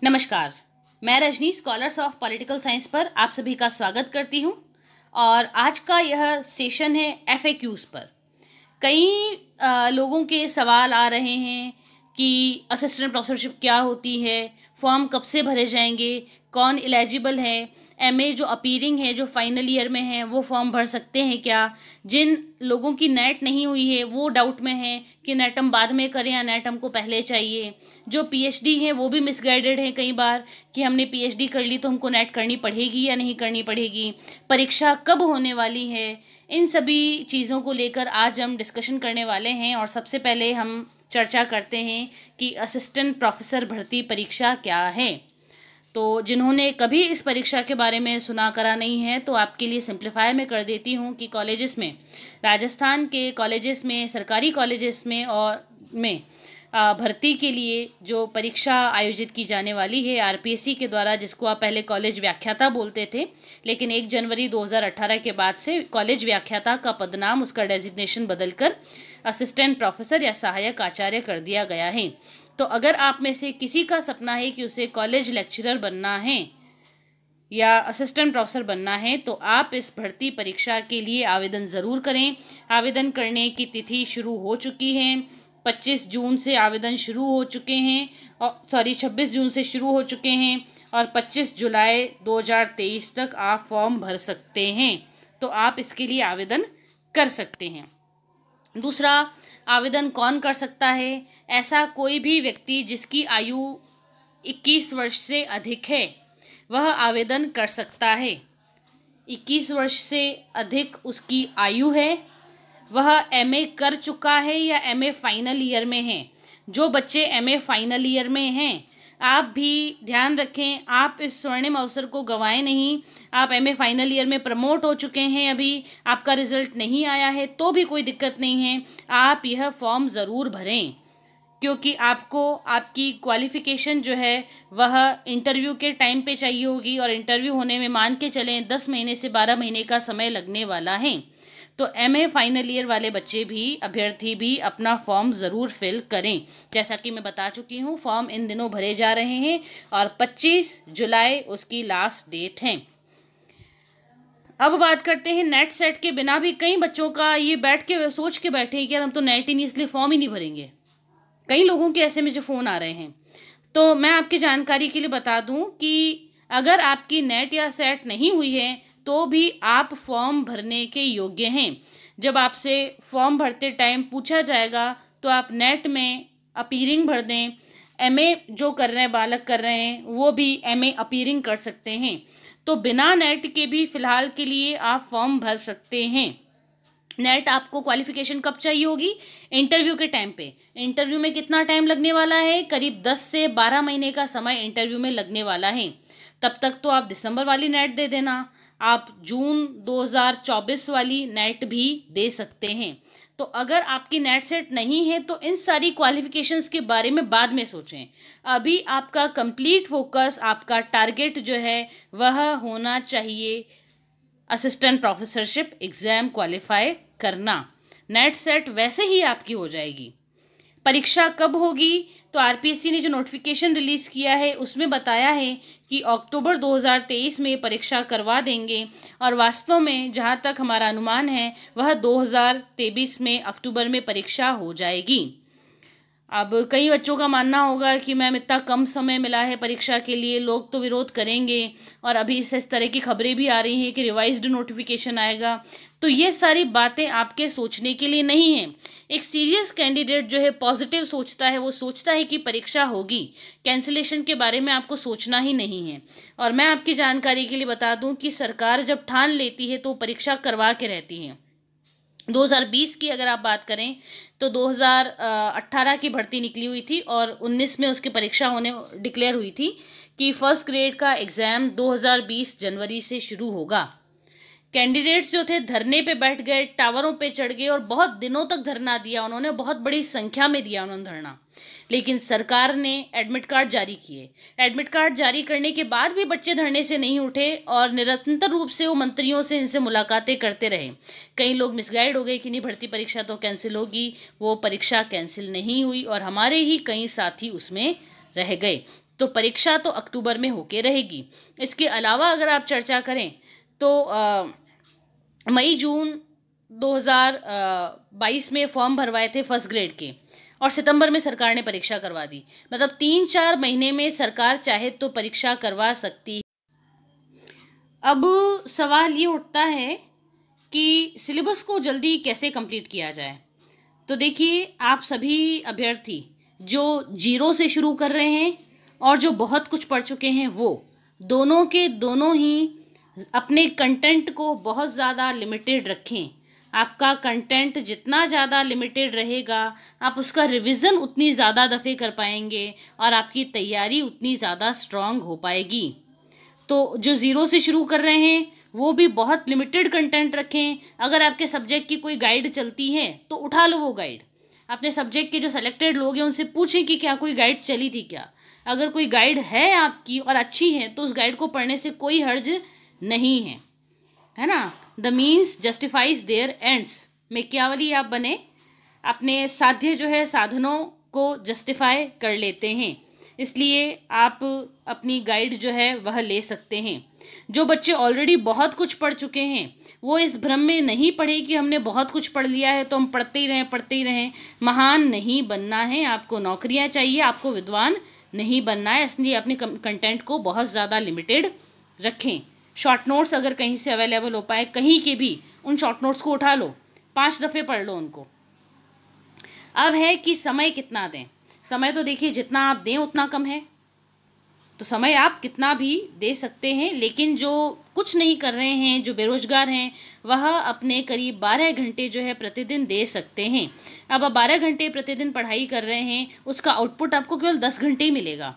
नमस्कार, मैं Rajni scholars of political science पर आप सभी का स्वागत करती हूं। और आज का यह सेशन है एफएक्यूज पर। कई लोगों के सवाल आ रहे हैं कि असिस्टेंट प्रोफेसरशिप क्या होती है, फॉर्म कब से भरे जाएंगे, कौन एलिजिबल है, एमए जो अपीयरिंग है जो फाइनल ईयर में है वो फॉर्म भर सकते हैं क्या। जिन लोगों की नेट नहीं हुई है वो डाउट में है कि नेट हम बाद में करें या नेट हमको पहले चाहिए। जो पीएचडी है वो भी मिसगाइडेड है कई बार कि हमने पीएचडी कर ली तो हमको नेट करनी पड़ेगी या नहीं करनी पड़ेगी, परीक्षा कब होने वाली है। इन सभी चीज़ों को लेकर आज हम डिस्कशन करने वाले हैं। और सबसे पहले हम चर्चा करते हैं कि असिस्टेंट प्रोफेसर भर्ती परीक्षा क्या है। तो जिन्होंने कभी इस परीक्षा के बारे में सुना करा नहीं है तो आपके लिए सिंप्लीफाई में कर देती हूँ कि कॉलेजेस में, राजस्थान के कॉलेजेस में, सरकारी कॉलेजेस में और में भर्ती के लिए जो परीक्षा आयोजित की जाने वाली है आरपीएससी के द्वारा, जिसको आप पहले कॉलेज व्याख्याता बोलते थे, लेकिन 1 जनवरी 2018 के बाद से कॉलेज व्याख्याता का पदनाम, उसका डेजिग्नेशन बदलकर असिस्टेंट प्रोफेसर या सहायक आचार्य कर दिया गया है। तो अगर आप में से किसी का सपना है कि उसे कॉलेज लेक्चरर बनना है या असिस्टेंट प्रोफेसर बनना है तो आप इस भर्ती परीक्षा के लिए आवेदन ज़रूर करें। आवेदन करने की तिथि शुरू हो चुकी है, 25 जून से आवेदन शुरू हो चुके हैं, और 26 जून से शुरू हो चुके हैं और 25 जुलाई 2023 तक आप फॉर्म भर सकते हैं। तो आप इसके लिए आवेदन कर सकते हैं। दूसरा, आवेदन कौन कर सकता है? ऐसा कोई भी व्यक्ति जिसकी आयु 21 वर्ष से अधिक है वह आवेदन कर सकता है। 21 वर्ष से अधिक उसकी आयु है, वह एमए कर चुका है या एमए फाइनल ईयर में है। जो बच्चे एमए फाइनल ईयर में हैं, आप भी ध्यान रखें, आप इस स्वर्णिम अवसर को गंवाएं नहीं। आप एमए फाइनल ईयर में प्रमोट हो चुके हैं, अभी आपका रिजल्ट नहीं आया है तो भी कोई दिक्कत नहीं है, आप यह फॉर्म ज़रूर भरें, क्योंकि आपको आपकी क्वालिफ़िकेशन जो है वह इंटरव्यू के टाइम पे चाहिए होगी और इंटरव्यू होने में मान के चलें 10 महीने से 12 महीने का समय लगने वाला है। तो एमए फाइनल ईयर वाले बच्चे भी, अभ्यर्थी भी अपना फॉर्म ज़रूर फिल करें। जैसा कि मैं बता चुकी हूँ, फॉर्म इन दिनों भरे जा रहे हैं और 25 जुलाई उसकी लास्ट डेट है। अब बात करते हैं नेट सेट के बिना भी कई बच्चों का ये बैठ के सोच के बैठे हैं कि यार हम तो नेट ही नहीं, इसलिए फॉर्म ही नहीं भरेंगे। कई लोगों के ऐसे में जो फ़ोन आ रहे हैं। तो मैं आपकी जानकारी के लिए बता दूं कि अगर आपकी नेट या सेट नहीं हुई है तो भी आप फॉर्म भरने के योग्य हैं। जब आपसे फॉर्म भरते टाइम पूछा जाएगा तो आप नेट में अपीयरिंग भर दें। एमए जो कर रहे हैं, बालक कर रहे हैं, वो भी एमए अपीयरिंग कर सकते हैं। तो बिना नेट के भी फ़िलहाल के लिए आप फॉर्म भर सकते हैं। नेट आपको क्वालिफिकेशन कब चाहिए होगी? इंटरव्यू के टाइम पे। इंटरव्यू में कितना टाइम लगने वाला है? करीब 10 से 12 महीने का समय इंटरव्यू में लगने वाला है। तब तक तो आप दिसंबर वाली नेट दे देना, आप जून 2024 वाली नेट भी दे सकते हैं। तो अगर आपकी नेट सेट नहीं है तो इन सारी क्वालिफिकेशंस के बारे में बाद में सोचें। अभी आपका कंप्लीट फोकस, आपका टारगेट जो है वह होना चाहिए असिस्टेंट प्रोफेसरशिप एग्ज़ाम क्वालिफाई करना। नेट सेट वैसे ही आपकी हो जाएगी। परीक्षा कब होगी? तो आरपीएससी ने जो नोटिफिकेशन रिलीज़ किया है उसमें बताया है कि अक्टूबर 2023 में परीक्षा करवा देंगे, और वास्तव में जहां तक हमारा अनुमान है वह 2023 में अक्टूबर में परीक्षा हो जाएगी। अब कई बच्चों का मानना होगा कि मैम इतना कम समय मिला है परीक्षा के लिए, लोग तो विरोध करेंगे, और अभी इस तरह की खबरें भी आ रही हैं कि रिवाइज्ड नोटिफिकेशन आएगा। तो ये सारी बातें आपके सोचने के लिए नहीं हैं। एक सीरियस कैंडिडेट जो है, पॉजिटिव सोचता है, वो सोचता है कि परीक्षा होगी, कैंसिलेशन के बारे में आपको सोचना ही नहीं है। और मैं आपकी जानकारी के लिए बता दूं कि सरकार जब ठान लेती है तो परीक्षा करवा के रहती है। 2020 की अगर आप बात करें तो 2018 की भर्ती निकली हुई थी और 19 में उसकी परीक्षा होने डिक्लेयर हुई थी कि फर्स्ट ग्रेड का एग्ज़ाम 2020 जनवरी से शुरू होगा। कैंडिडेट्स जो थे धरने पे बैठ गए, टावरों पे चढ़ गए और बहुत दिनों तक धरना दिया उन्होंने, बहुत बड़ी संख्या में दिया उन्होंने धरना। लेकिन सरकार ने एडमिट कार्ड जारी किए। एडमिट कार्ड जारी करने के बाद भी बच्चे धरने से नहीं उठे और निरंतर रूप से वो मंत्रियों से, इनसे मुलाकातें करते रहे। कई लोग मिसगाइड हो गए कि नहीं भर्ती परीक्षा तो कैंसिल होगी, वो परीक्षा कैंसिल नहीं हुई और हमारे ही कई साथी उसमें रह गए। तो परीक्षा तो अक्टूबर में होके रहेगी। इसके अलावा अगर आप चर्चा करें तो मई जून 2022 में फॉर्म भरवाए थे फर्स्ट ग्रेड के, और सितंबर में सरकार ने परीक्षा करवा दी। मतलब 3-4 महीने में सरकार चाहे तो परीक्षा करवा सकती है। अब सवाल ये उठता है कि सिलेबस को जल्दी कैसे कंप्लीट किया जाए। तो देखिए, आप सभी अभ्यर्थी जो 0 से शुरू कर रहे हैं और जो बहुत कुछ पढ़ चुके हैं, वो दोनों के दोनों ही अपने कंटेंट को बहुत ज़्यादा लिमिटेड रखें। आपका कंटेंट जितना ज़्यादा लिमिटेड रहेगा, आप उसका रिवीजन उतनी ज़्यादा दफ़े कर पाएंगे और आपकी तैयारी उतनी ज़्यादा स्ट्रांग हो पाएगी। तो जो 0 से शुरू कर रहे हैं वो भी बहुत लिमिटेड कंटेंट रखें। अगर आपके सब्जेक्ट की कोई गाइड चलती है तो उठा लो वो गाइड। अपने सब्जेक्ट के जो सेलेक्टेड लोग हैं उनसे पूछें कि क्या कोई गाइड चली थी क्या। अगर कोई गाइड है आपकी और अच्छी है तो उस गाइड को पढ़ने से कोई हर्ज नहीं है ना। The means justifies their ends. Machiavelli आप बने, अपने साध्य जो है साधनों को जस्टिफाई कर लेते हैं, इसलिए आप अपनी गाइड जो है वह ले सकते हैं। जो बच्चे ऑलरेडी बहुत कुछ पढ़ चुके हैं वो इस भ्रम में नहीं पढ़े कि हमने बहुत कुछ पढ़ लिया है तो हम पढ़ते ही रहें। महान नहीं बनना है, आपको नौकरियां चाहिए, आपको विद्वान नहीं बनना है। इसलिए अपने कंटेंट को बहुत ज़्यादा लिमिटेड रखें। शॉर्ट नोट्स अगर कहीं से अवेलेबल हो पाए, कहीं के भी, उन शॉर्ट नोट्स को उठा लो, 5 दफ़े पढ़ लो उनको। अब है कि समय कितना दें। समय तो देखिए जितना आप दें उतना कम है, तो समय आप कितना भी दे सकते हैं। लेकिन जो कुछ नहीं कर रहे हैं, जो बेरोजगार हैं, वह अपने करीब 12 घंटे जो है प्रतिदिन दे सकते हैं। अब आप 12 घंटे प्रतिदिन पढ़ाई कर रहे हैं, उसका आउटपुट आपको केवल 10 घंटे ही मिलेगा,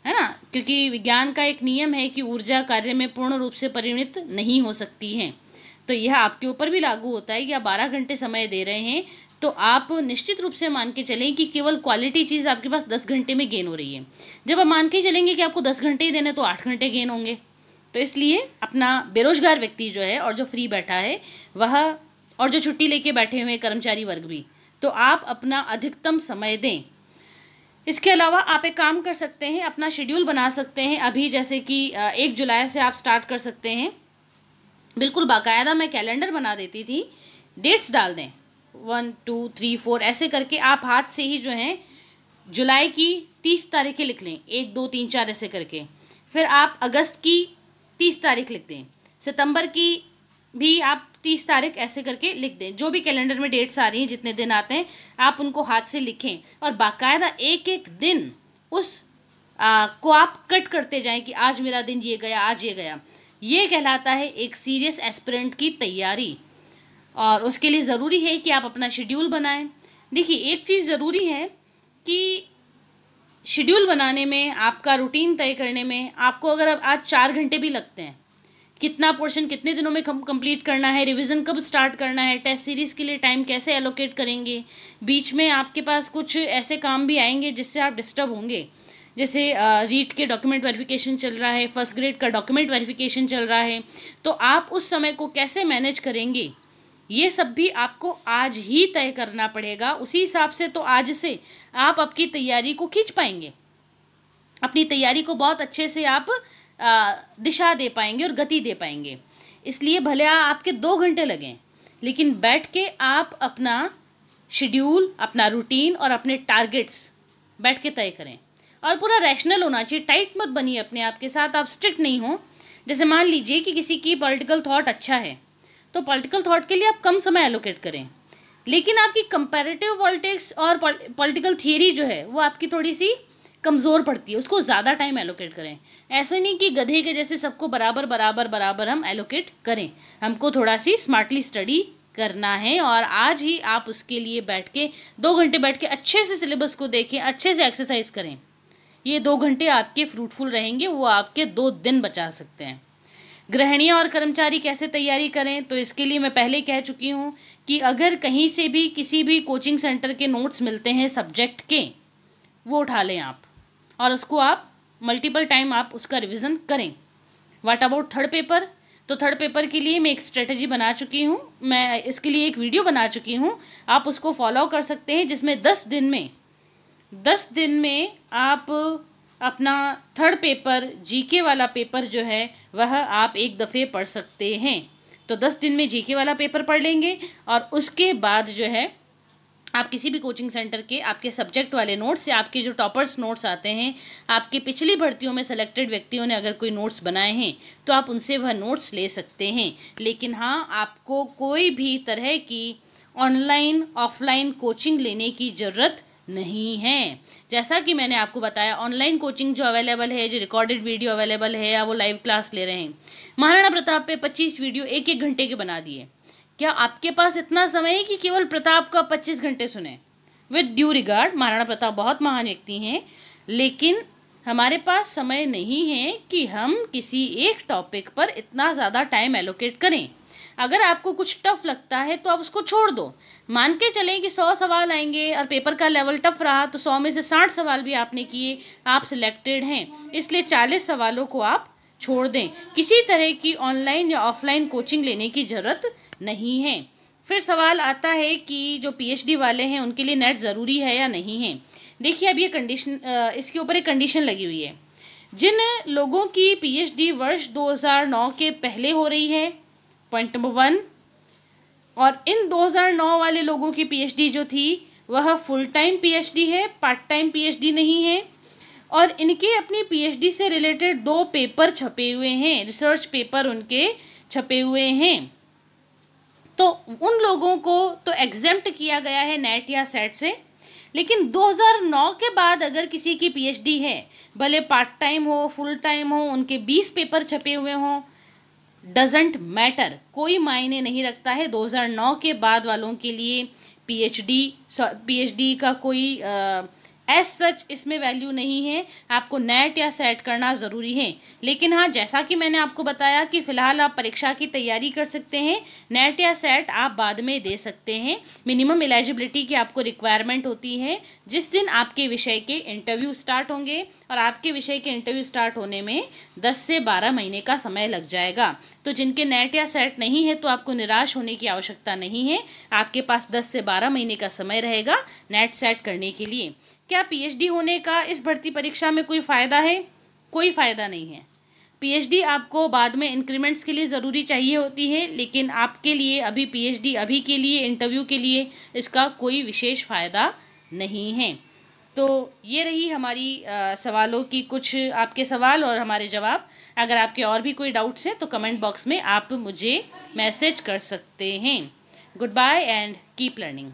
है ना। क्योंकि विज्ञान का एक नियम है कि ऊर्जा कार्य में पूर्ण रूप से परिणत नहीं हो सकती है। तो यह आपके ऊपर भी लागू होता है कि आप 12 घंटे समय दे रहे हैं तो आप निश्चित रूप से मान के चलें कि केवल क्वालिटी चीज़ आपके पास 10 घंटे में गेन हो रही है। जब आप मान के चलेंगे कि आपको 10 घंटे ही देने तो 8 घंटे गेन होंगे। तो इसलिए अपना बेरोजगार व्यक्ति जो है और जो फ्री बैठा है वह, और जो छुट्टी लेके बैठे हुए कर्मचारी वर्ग भी, तो आप अपना अधिकतम समय दें। इसके अलावा आप एक काम कर सकते हैं, अपना शेड्यूल बना सकते हैं। अभी जैसे कि 1 जुलाई से आप स्टार्ट कर सकते हैं। बिल्कुल बाकायदा मैं कैलेंडर बना देती थी, डेट्स डाल दें 1 2 3 4 ऐसे करके आप हाथ से ही जो है जुलाई की 30 तारीखें लिख लें, 1 2 3 4 ऐसे करके। फिर आप अगस्त की 30 तारीख लिख दें, सितंबर की भी आप 30 तारीख ऐसे करके लिख दें। जो भी कैलेंडर में डेट्स आ रही हैं, जितने दिन आते हैं, आप उनको हाथ से लिखें और बाकायदा एक एक दिन उस को आप कट करते जाएं कि आज मेरा दिन ये गया, आज ये गया। ये कहलाता है एक सीरियस एस्पिरेंट की तैयारी। और उसके लिए ज़रूरी है कि आप अपना शेड्यूल बनाएं। देखिए, एक चीज़ ज़रूरी है कि शेड्यूल बनाने में, आपका रूटीन तय करने में, आपको अगर अब आज 4 घंटे भी लगते हैं, कितना पोर्शन कितने दिनों में कंप्लीट करना है, रिवीजन कब स्टार्ट करना है, टेस्ट सीरीज़ के लिए टाइम कैसे एलोकेट करेंगे, बीच में आपके पास कुछ ऐसे काम भी आएंगे जिससे आप डिस्टर्ब होंगे। जैसे रीट के डॉक्यूमेंट वेरिफिकेशन चल रहा है, फर्स्ट ग्रेड का डॉक्यूमेंट वेरिफिकेशन चल रहा है, तो आप उस समय को कैसे मैनेज करेंगे, ये सब भी आपको आज ही तय करना पड़ेगा। उसी हिसाब से तो आज से आप आपकी तैयारी को खींच पाएंगे, अपनी तैयारी को बहुत अच्छे से आप दिशा दे पाएंगे और गति दे पाएंगे। इसलिए भले आपके 2 घंटे लगें, लेकिन बैठ के आप अपना शेड्यूल, अपना रूटीन और अपने टारगेट्स बैठ के तय करें। और पूरा रैशनल होना चाहिए, टाइट मत बनिए अपने आप के साथ, आप स्ट्रिक्ट नहीं हो। जैसे मान लीजिए कि किसी की पॉलिटिकल थॉट अच्छा है, तो पॉलिटिकल थॉट के लिए आप कम समय एलोकेट करें, लेकिन आपकी कंपैरेटिव पॉलिटिक्स और पॉलिटिकल थियरी जो है वो आपकी थोड़ी सी कमज़ोर पड़ती है, उसको ज़्यादा टाइम एलोकेट करें। ऐसे नहीं कि गधे के जैसे सबको बराबर बराबर बराबर हम एलोकेट करें, हमको थोड़ा सी स्मार्टली स्टडी करना है। और आज ही आप उसके लिए बैठ के 2 घंटे बैठ के अच्छे से सिलेबस को देखें, अच्छे से एक्सरसाइज करें। ये 2 घंटे आपके फ्रूटफुल रहेंगे, वो आपके 2 दिन बचा सकते हैं। गृहिणियाँ और कर्मचारी कैसे तैयारी करें, तो इसके लिए मैं पहले कह चुकी हूँ कि अगर कहीं से भी किसी भी कोचिंग सेंटर के नोट्स मिलते हैं सब्जेक्ट के, वो उठा लें आप और उसको आप मल्टीपल टाइम आप उसका रिवीजन करें। व्हाट अबाउट थर्ड पेपर, तो थर्ड पेपर के लिए मैं एक स्ट्रेटजी बना चुकी हूँ, मैं इसके लिए एक वीडियो बना चुकी हूँ, आप उसको फॉलो कर सकते हैं, जिसमें 10 दिन में आप अपना थर्ड पेपर जीके वाला पेपर जो है वह आप एक दफ़े पढ़ सकते हैं। तो 10 दिन में जीके वाला पेपर पढ़ लेंगे और उसके बाद जो है आप किसी भी कोचिंग सेंटर के आपके सब्जेक्ट वाले नोट्स या आपके जो टॉपर्स नोट्स आते हैं, आपकी पिछली भर्तियों में सेलेक्टेड व्यक्तियों ने अगर कोई नोट्स बनाए हैं तो आप उनसे वह नोट्स ले सकते हैं। लेकिन हाँ, आपको कोई भी तरह की ऑनलाइन ऑफलाइन कोचिंग लेने की ज़रूरत नहीं है। जैसा कि मैंने आपको बताया, ऑनलाइन कोचिंग जो अवेलेबल है, जो रिकॉर्डेड वीडियो अवेलेबल है या वो लाइव क्लास ले रहे हैं, महाराणा प्रताप पे 25 वीडियो 1-1 घंटे के बना दिए। क्या आपके पास इतना समय है कि केवल प्रताप का 25 घंटे सुने? With due regard, Maharana Pratap बहुत महान व्यक्ति हैं, लेकिन हमारे पास समय नहीं है कि हम किसी एक टॉपिक पर इतना ज़्यादा टाइम एलोकेट करें। अगर आपको कुछ टफ लगता है तो आप उसको छोड़ दो। मान के चलें कि 100 सवाल आएंगे और पेपर का लेवल टफ रहा तो 100 में से 60 सवाल भी आपने किए, आप सिलेक्टेड हैं, इसलिए 40 सवालों को आप छोड़ दें। किसी तरह की ऑनलाइन या ऑफलाइन कोचिंग लेने की ज़रूरत नहीं है। फिर सवाल आता है कि जो पीएचडी वाले हैं उनके लिए नेट ज़रूरी है या नहीं है। देखिए, अब ये कंडीशन, इसके ऊपर एक कंडीशन लगी हुई है। जिन लोगों की पीएचडी वर्ष 2009 के पहले हो रही है, पॉइंट नंबर 1, और इन 2009 वाले लोगों की पीएचडी जो थी वह फुल टाइम पीएचडी है, पार्ट टाइम पीएचडी नहीं है, और इनके अपनी पीएचडी से रिलेटेड 2 पेपर छपे हुए हैं, रिसर्च पेपर उनके छपे हुए हैं, तो उन लोगों को तो एग्जेम्प्ट किया गया है नेट या सेट से। लेकिन 2009 के बाद अगर किसी की पीएचडी है, भले पार्ट टाइम हो फुल टाइम हो, उनके 20 पेपर छपे हुए हों, डजेंट मैटर, कोई मायने नहीं रखता है। 2009 के बाद वालों के लिए पीएचडी का कोई एज सच इसमें वैल्यू नहीं है। आपको नेट या सेट करना ज़रूरी है। लेकिन हाँ, जैसा कि मैंने आपको बताया कि फ़िलहाल आप परीक्षा की तैयारी कर सकते हैं, नेट या सेट आप बाद में दे सकते हैं। मिनिमम एलिजिबिलिटी की आपको रिक्वायरमेंट होती है जिस दिन आपके विषय के इंटरव्यू स्टार्ट होंगे, और आपके विषय के इंटरव्यू स्टार्ट होने में 10 से 12 महीने का समय लग जाएगा। तो जिनके नेट या सेट नहीं है तो आपको निराश होने की आवश्यकता नहीं है। आपके पास 10 से 12 महीने का समय रहेगा नेट सेट करने के लिए। क्या पीएचडी होने का इस भर्ती परीक्षा में कोई फ़ायदा है? कोई फ़ायदा नहीं है। पीएचडी आपको बाद में इंक्रीमेंट्स के लिए ज़रूरी चाहिए होती है, लेकिन आपके लिए अभी पीएचडी, अभी के लिए इंटरव्यू के लिए इसका कोई विशेष फ़ायदा नहीं है। तो ये रही हमारी सवालों की कुछ आपके सवाल और हमारे जवाब। अगर आपके और भी कोई डाउट्स हैं तो कमेंट बॉक्स में आप मुझे मैसेज कर सकते हैं। Goodbye and keep learning.